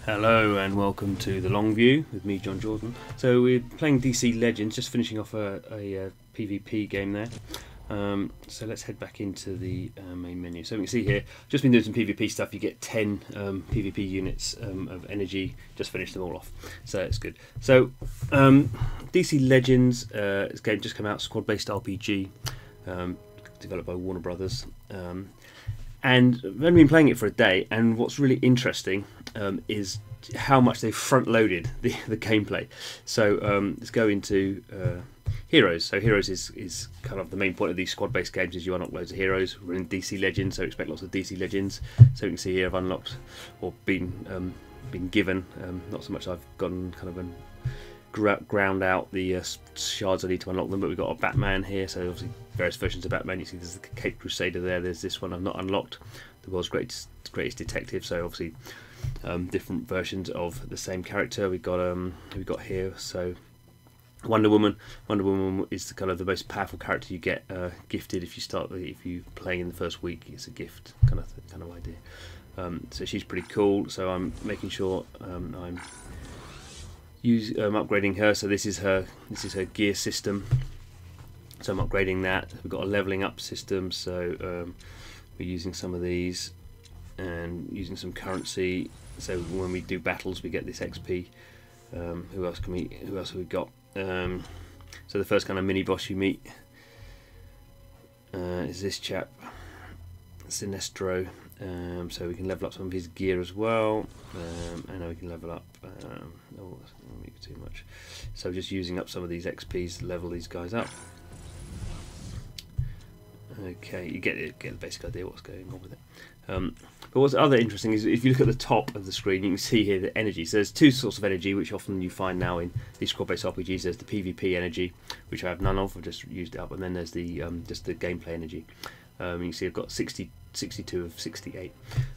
Hello and welcome to the Long View with me, John Jordan. So we're playing DC Legends, just finishing off a PvP game there. So let's head back into the main menu. So we can see here, just been doing some PvP stuff. You get 10 PvP units of energy. Just finished them all off, so it's good. So DC Legends, this game just come out, squad-based RPG, developed by Warner Brothers. And I've only been playing it for a day, and what's really interesting is how much they've front-loaded the gameplay. So let's go into Heroes. So Heroes is kind of the main point of these squad-based games, is you unlock loads of heroes. We're in DC Legends, so expect lots of DC Legends. So you can see here I've unlocked, or been given, not so much I've gotten kind of ground out the shards I need to unlock them, but we've got a Batman here, so obviously various versions of Batman. You see there's the Cape Crusader there, there's this one I've not unlocked, the world's greatest detective, so obviously different versions of the same character we've got here. So Wonder Woman is kind of the most powerful character you get gifted if you play in the first week. It's a gift kind of idea. So she's pretty cool, so I'm making sure I'm upgrading her. So this is her gear system, so I'm upgrading that. We've got a leveling up system, so we're using some of these and using some currency, so when we do battles we get this XP. Who else have we got? So the first kind of mini boss you meet is this chap, Sinestro. So we can level up some of his gear as well, and now we can level up. Oh, that's not make too much. So just using up some of these XPs to level these guys up. Okay, you get the basic idea what's going on with it. But what's other interesting is if you look at the top of the screen, you can see here the energy. So there's two sorts of energy, which often you find now in these squad-based RPGs. There's the PvP energy, which I have none of. I've just used it up, and then there's the just the gameplay energy. You can see I've got 62 of 68,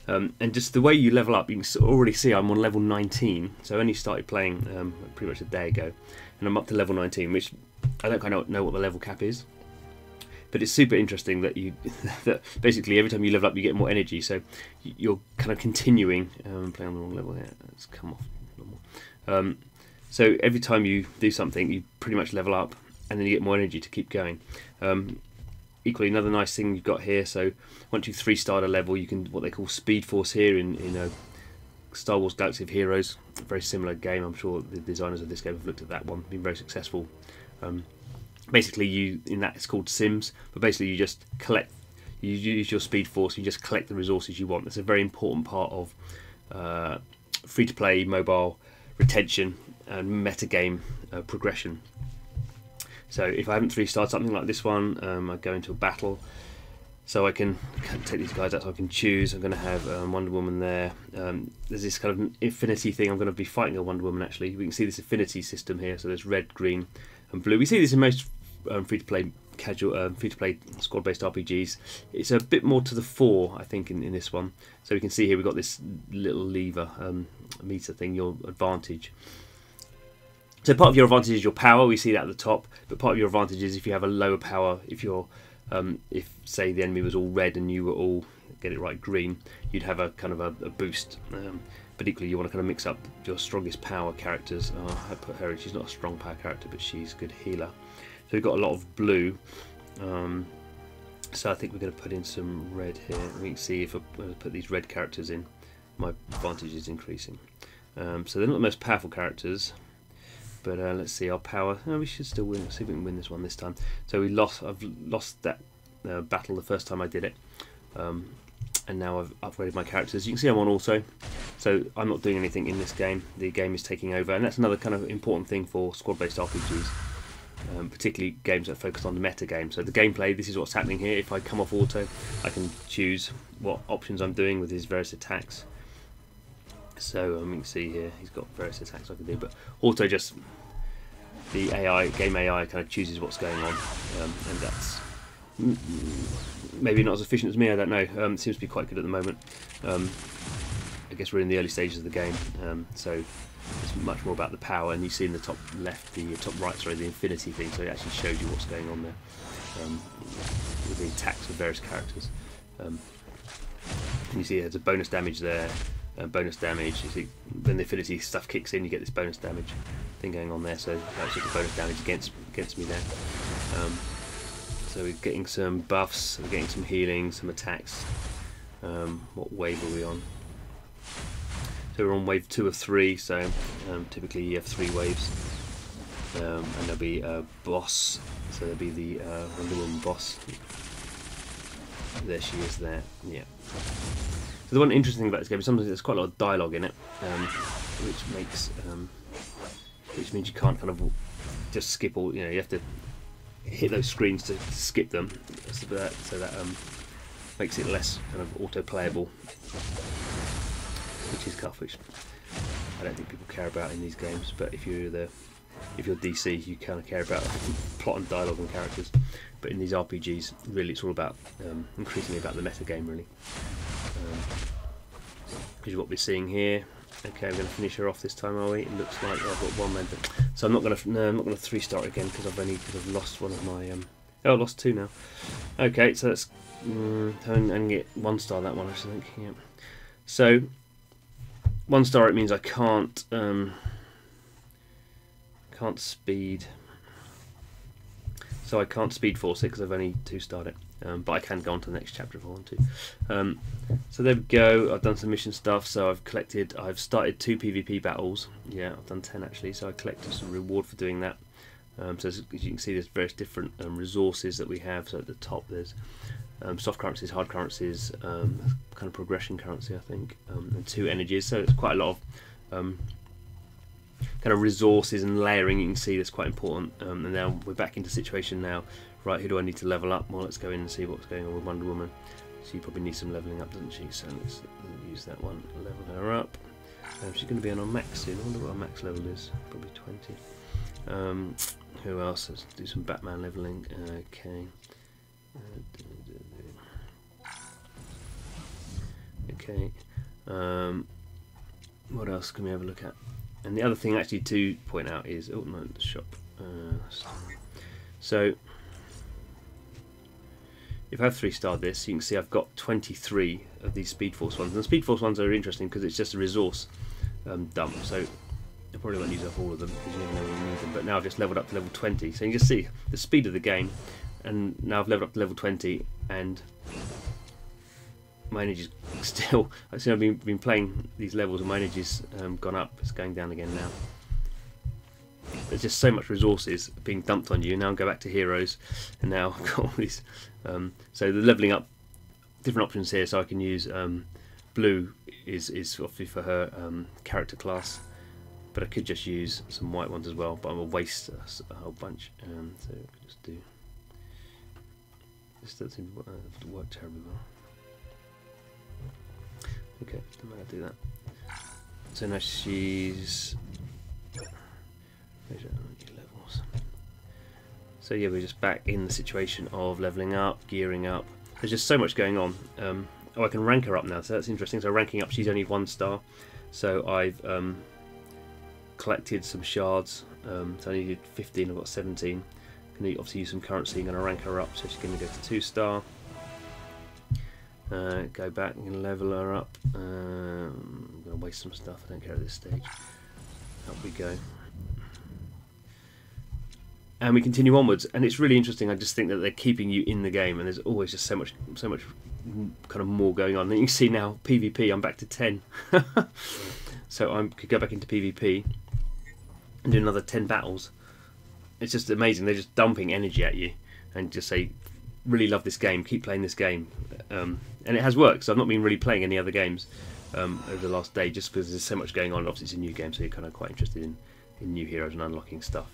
and just the way you level up, you can already see I'm on level 19. So I only started playing pretty much a day ago, and I'm up to level 19, which I don't kind of know what the level cap is. But it's super interesting that that basically every time you level up you get more energy, so you're kind of continuing. Playing on the wrong level here, let's come off normal. So every time you do something you pretty much level up, and then you get more energy to keep going. Equally, another nice thing you've got here, so once you've 3-starred a level, you can what they call Speed Force here in Star Wars Galaxy of Heroes. A very similar game. I'm sure the designers of this game have looked at that one, been very successful. Basically, in that it's called Sims, but basically you just collect, you use your Speed Force, you just collect the resources you want. That's a very important part of free-to-play mobile retention and metagame progression. So if I haven't 3-starred something like this one, I go into a battle, so I can take these guys out, so I can choose. I'm going to have Wonder Woman there. There's this kind of infinity thing. I'm going to be fighting a Wonder Woman actually. We can see this Affinity System here, so there's red, green and blue. We see this in most free-to-play free-to-play squad-based RPGs. It's a bit more to the fore, I think, in this one. So we can see here we've got this little lever, meter thing, your advantage. So part of your advantage is your power. We see that at the top, but part of your advantage is if you have a lower power. If you're, if say the enemy was all red and you were all, get it right, green, you'd have a kind of a boost. But equally, you want to kind of mix up your strongest power characters. I put her in. She's not a strong power character, but she's a good healer. So we've got a lot of blue. So I think we're going to put in some red here. We can see if I put these red characters in, my advantage is increasing. So they're not the most powerful characters. But let's see our power. Oh, we should still win. Let's see if we can win this one this time. So I've lost that battle the first time I did it, and now I've upgraded my characters. You can see I'm on auto, so I'm not doing anything in this game. The game is taking over, and that's another kind of important thing for squad-based RPGs, particularly games that focus on the meta game. So the gameplay, this is what's happening here. If I come off auto, I can choose what options I'm doing with his various attacks. So you can see here he's got various attacks I can do, but auto, just the game AI kind of chooses what's going on, and that's maybe not as efficient as me, I don't know. It seems to be quite good at the moment. I guess we're in the early stages of the game, so it's much more about the power, and you see in the top left, the top right, sorry, the infinity thing, so it actually shows you what's going on there with the attacks of various characters. And you see there's a bonus damage there, bonus damage. You see, when the affinity stuff kicks in, you get this bonus damage thing going on there. So that's just the bonus damage against me there. So we're getting some buffs, we're getting some healing, some attacks. What wave are we on? So we're on wave 2 of 3. So typically you have 3 waves, and there'll be a boss. So there'll be the Wonder Woman boss. There she is there. Yeah. So the one interesting thing about this game is sometimes there's quite a lot of dialogue in it, which means you can't kind of just skip all. You have to hit those screens to skip them. So that makes it less kind of auto-playable, which is tough. Which I don't think people care about in these games. But if you're DC, you kind of care about plot and dialogue and characters. But in these RPGs, really, it's all about increasingly about the metagame, really. Which is what we're seeing here. Okay, we're going to finish her off this time, are we? It looks like I've got 1 member, so I'm not going to 3-star again because I've lost one of my. I lost 2 now. Okay, so let's and get 1-star that one, I think. Yeah. So 1-star, it means I can't speed. So I can't speed force it because I've only 2-starred it. But I can go on to the next chapter if I want to. So there we go. I've done some mission stuff. So I've started 2 PvP battles. Yeah, I've done 10 actually. So I collected some reward for doing that. So as you can see, there's various different resources that we have. So at the top there's soft currencies, hard currencies, kind of progression currency, I think, and 2 energies. So it's quite a lot of kind of resources and layering. You can see that's quite important. And now we're back into situation now. Right, who do I need to level up? Well, let's go in and see what's going on with Wonder Woman. She probably needs some leveling up, doesn't she? So let's use that one, level her up. She's going to be on our max soon. I wonder what our max level is. Probably 20. Who else? Let's do some Batman leveling. Okay. Okay. What else can we have a look at? And the other thing actually to point out is, oh no, the shop. So if I've 3-starred this, you can see I've got 23 of these Speed Force ones. And the Speed Force ones are interesting because it's just a resource dump. So I probably won't use up all of them because you never know when you need them. But now I've just leveled up to level 20. So you can just see the speed of the game. And now I've leveled up to level 20, and my energy's still. I've been playing these levels, and my energy's gone up. It's going down again now. There's just so much resources being dumped on you. Now I'll go back to heroes, and now I've got all these. So the leveling up, different options here. So I can use blue is obviously for her character class, but I could just use some white ones as well. But I'm gonna waste a whole bunch. So I could just do. This doesn't seem to work terribly well. Okay, I'm gonna do that. So now she's. Levels. So yeah, we're just back in the situation of leveling up, gearing up. There's just so much going on. Oh, I can rank her up now, so that's interesting. So ranking up, she's only 1-star. So I've collected some shards. So I needed 15. I've got 17. Can obviously use some currency. I'm going to rank her up, so she's going to go to 2-star. Go back and level her up. I'm going to waste some stuff. I don't care at this stage. Up we go. And we continue onwards, and it's really interesting. I just think that they're keeping you in the game, and there's always just so much kind of more going on. And you can see now PvP, I'm back to 10. So I could go back into PvP and do another 10 battles. It's just amazing. They're just dumping energy at you and just say, really love this game, keep playing this game. And it has worked. So I've not been really playing any other games over the last day, just because there's so much going on. Obviously it's a new game, so you're kind of quite interested in new heroes and unlocking stuff.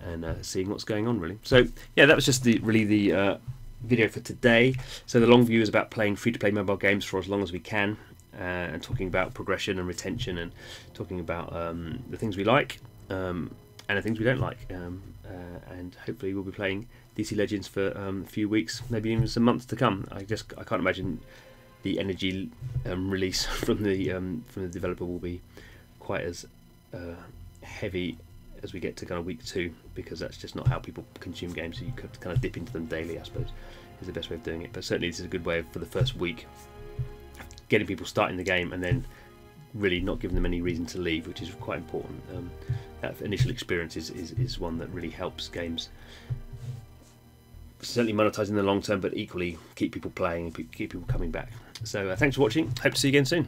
And seeing what's going on, really. So yeah, that was just the video for today. So the long view is about playing free-to-play mobile games for as long as we can, and talking about progression and retention, and talking about the things we like and the things we don't like. And hopefully we'll be playing DC Legends for a few weeks, maybe even some months to come. I can't imagine the energy release from the developer will be quite as heavy as we get to kind of week 2, because that's just not how people consume games. So you have to kind of dip into them daily, I suppose, is the best way of doing it. But certainly this is a good way for the first week getting people starting the game and then really not giving them any reason to leave, which is quite important. That initial experience is one that really helps games certainly monetize in the long term, but equally keep people playing and keep people coming back. So thanks for watching. Hope to see you again soon.